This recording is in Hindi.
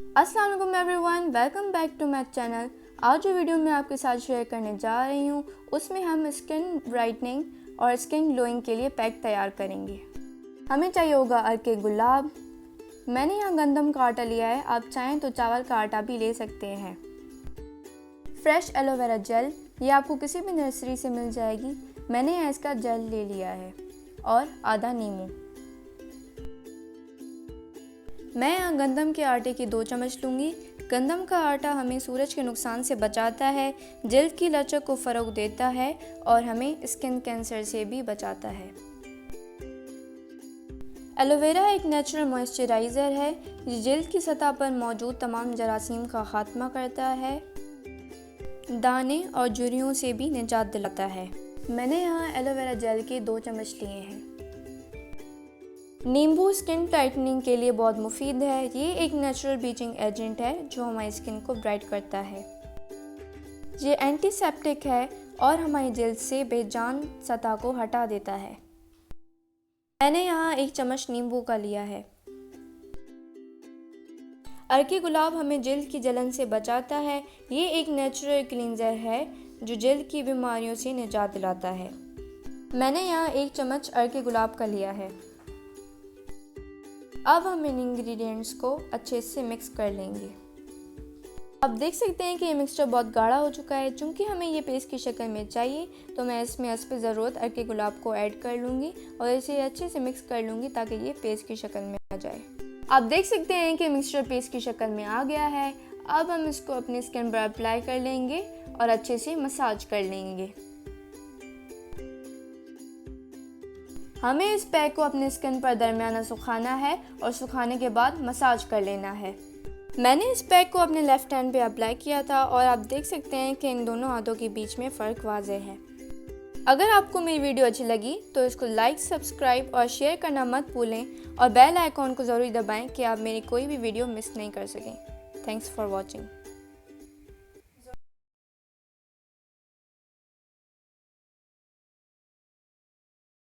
अस्सलाम वालेकुम everyone, welcome back to my channel. आज जो वीडियो मैं आपके साथ शेयर करने जा रही हूँ उसमें हम स्किन ब्राइटनिंग और स्किन ग्लोइंग के लिए पैक तैयार करेंगे। हमें चाहिए होगा अर्के गुलाब। मैंने यहाँ गंदम का आटा लिया है, आप चाहें तो चावल का आटा भी ले सकते हैं। फ्रेश एलोवेरा जेल, ये आपको किसी भी नर्सरी से मिल जाएगी। मैंने यहाँ इसका जेल ले लिया है और आधा नींबू। मैं यहाँ गंदम के आटे की 2 चम्मच लूँगी। गंदम का आटा हमें सूरज के नुकसान से बचाता है, जल्द की लचक को फ़रोग देता है और हमें स्किन कैंसर से भी बचाता है। एलोवेरा एक नेचुरल मॉइस्चराइज़र है, जो जल्द की सतह पर मौजूद तमाम जरासीम का खात्मा करता है, दाने और झुर्रियों से भी निजात दिलाता है। मैंने यहाँ एलोवेरा जेल के 2 चम्मच लिए हैं। नींबू स्किन टाइटनिंग के लिए बहुत मुफीद है। ये एक नेचुरल ब्लीचिंग एजेंट है जो हमारी स्किन को ब्राइट करता है। ये एंटीसेप्टिक है और हमारी जल्द से बेजान सतह को हटा देता है। मैंने यहाँ 1 चम्मच नींबू का लिया है। अर्के गुलाब हमें जल्द की जलन से बचाता है। ये एक नेचुरल क्लींजर है जो जल्द की बीमारियों से निजात दिलाता है। मैंने यहाँ 1 चम्मच अर्के गुलाब का लिया है। अब हम इन इंग्रेडिएंट्स को अच्छे से मिक्स कर लेंगे। आप देख सकते हैं कि ये मिक्सचर बहुत गाढ़ा हो चुका है। चूँकि हमें ये पेस्ट की शक्ल में चाहिए तो मैं इसमें हस्ब ज़रूरत अर्के गुलाब को ऐड कर लूँगी और इसे अच्छे से मिक्स कर लूँगी ताकि ये पेस्ट की शक्ल में आ जाए। आप देख सकते हैं कि मिक्सचर पेस्ट की शक्ल में आ गया है। अब हम इसको अपनी स्किन पर अप्लाई कर लेंगे और अच्छे से मसाज कर लेंगे। हमें इस पैक को अपनी स्किन पर दरमियाना सुखाना है और सुखाने के बाद मसाज कर लेना है। मैंने इस पैक को अपने लेफ़्ट हैंड पे अप्लाई किया था और आप देख सकते हैं कि इन दोनों हाथों के बीच में फ़र्क वाज़ेह है। अगर आपको मेरी वीडियो अच्छी लगी तो इसको लाइक, सब्सक्राइब और शेयर करना मत भूलें और बेल आइकॉन को ज़रूर दबाएं कि आप मेरी कोई भी वीडियो मिस नहीं कर सकें। Thanks for watching.